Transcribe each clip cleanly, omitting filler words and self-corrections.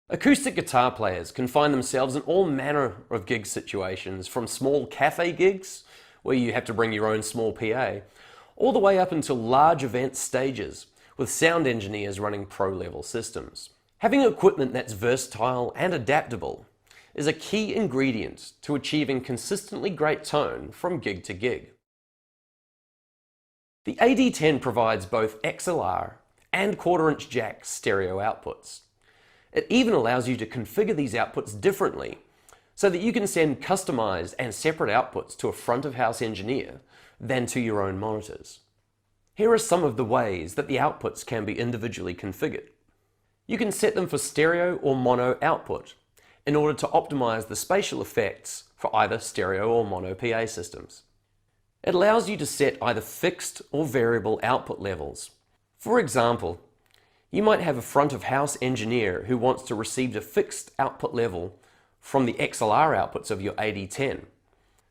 Acoustic guitar players can find themselves in all manner of gig situations, from small cafe gigs, where you have to bring your own small PA, all the way up until large event stages, with sound engineers running pro-level systems. Having equipment that's versatile and adaptable is a key ingredient to achieving consistently great tone from gig to gig. The AD-10 provides both XLR and quarter-inch jack stereo outputs. It even allows you to configure these outputs differently so that you can send customized and separate outputs to a front-of-house engineer than to your own monitors. Here are some of the ways that the outputs can be individually configured. You can set them for stereo or mono output in order to optimize the spatial effects for either stereo or mono PA systems. It allows you to set either fixed or variable output levels. For example, you might have a front-of-house engineer who wants to receive a fixed output level from the XLR outputs of your AD-10.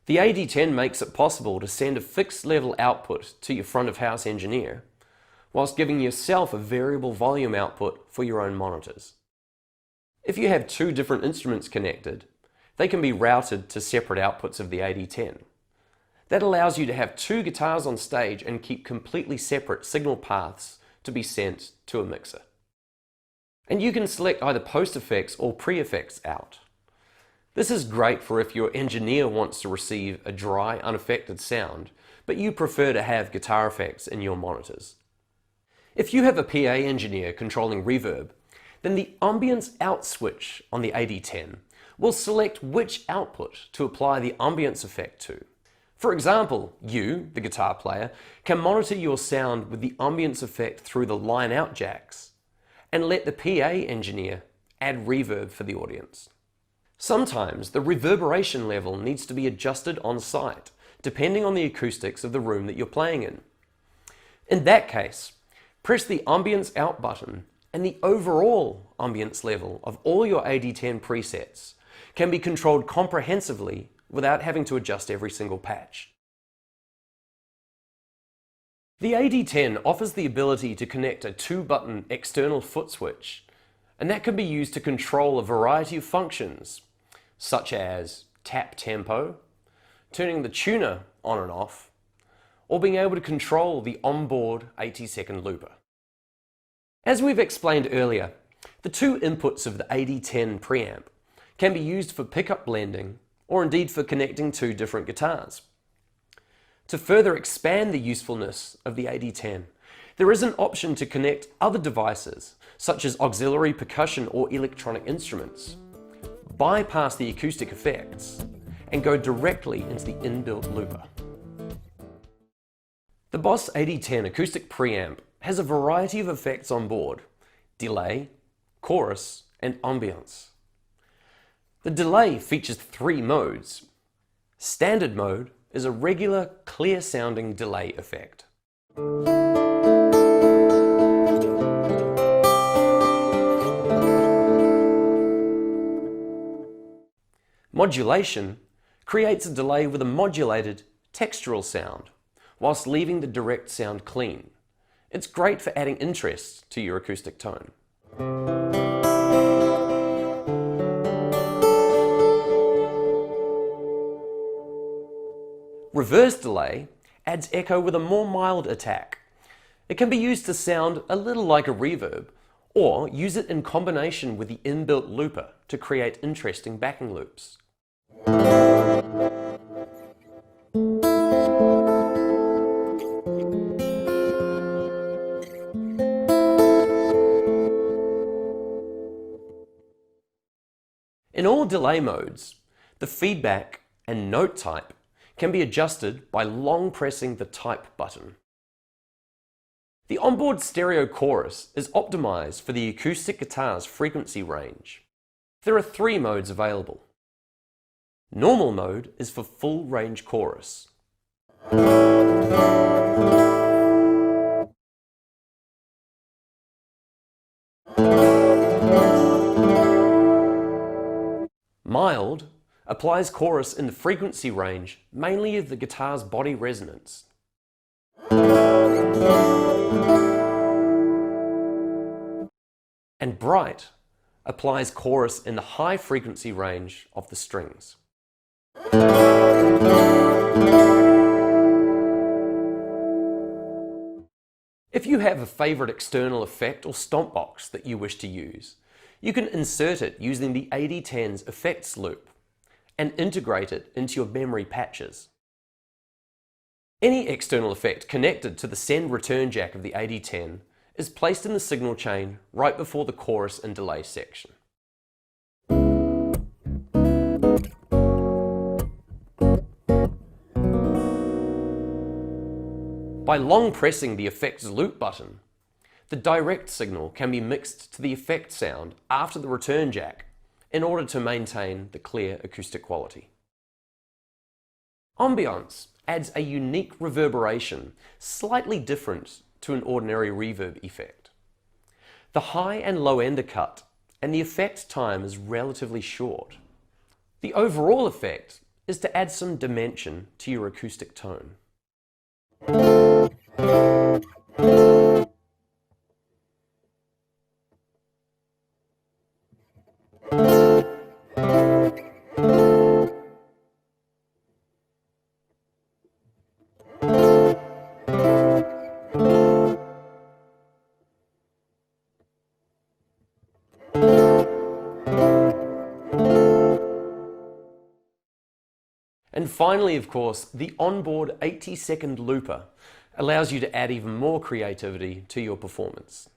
The AD-10 makes it possible to send a fixed level output to your front-of-house engineer, whilst giving yourself a variable volume output for your own monitors. If you have two different instruments connected, they can be routed to separate outputs of the AD-10. That allows you to have two guitars on stage and keep completely separate signal paths to be sent to a mixer. And you can select either post-effects or pre-effects out. This is great for if your engineer wants to receive a dry, unaffected sound, but you prefer to have guitar effects in your monitors. If you have a PA engineer controlling reverb, then the Ambience out switch on the AD-10 will select which output to apply the Ambience effect to. For example, you, the guitar player, can monitor your sound with the Ambience effect through the line-out jacks and let the PA engineer add reverb for the audience. Sometimes the reverberation level needs to be adjusted on site, depending on the acoustics of the room that you're playing in. In that case, press the Ambience out button and the overall ambience level of all your AD-10 presets can be controlled comprehensively without having to adjust every single patch. The AD-10 offers the ability to connect a 2-button external Footswitch, and that can be used to control a variety of functions, such as tap tempo, turning the tuner on and off, or being able to control the onboard 80-second looper. As we've explained earlier, the two inputs of the AD-10 preamp can be used for pickup blending or indeed for connecting two different guitars. To further expand the usefulness of the AD-10, there is an option to connect other devices, such as auxiliary percussion or electronic instruments, bypass the acoustic effects, and go directly into the inbuilt looper. The BOSS AD-10 acoustic preamp has a variety of effects on board: delay, chorus, and ambience. The delay features 3 modes. Standard mode is a regular, clear-sounding delay effect. Modulation creates a delay with a modulated, textural sound, whilst leaving the direct sound clean. It's great for adding interest to your acoustic tone. Reverse delay adds echo with a more mild attack. It can be used to sound a little like a reverb, or use it in combination with the inbuilt looper to create interesting backing loops. In all delay modes, the feedback and note type can be adjusted by long pressing the type button. The onboard stereo chorus is optimized for the acoustic guitar's frequency range. There are 3 modes available. Normal mode is for full range chorus. Mild applies chorus in the frequency range mainly of the guitar's body resonance. And bright applies chorus in the high frequency range of the strings. If you have a favorite external effect or stomp box that you wish to use, you can insert it using the AD-10's effects loop and integrate it into your memory patches. Any external effect connected to the send return jack of the AD-10 is placed in the signal chain right before the chorus and delay section. By long pressing the effects loop button, the direct signal can be mixed to the effect sound after the return jack in order to maintain the clear acoustic quality. Ambience adds a unique reverberation slightly different to an ordinary reverb effect. The high and low end are cut, and the effect time is relatively short. The overall effect is to add some dimension to your acoustic tone. And finally, of course, the onboard 80-second looper allows you to add even more creativity to your performance.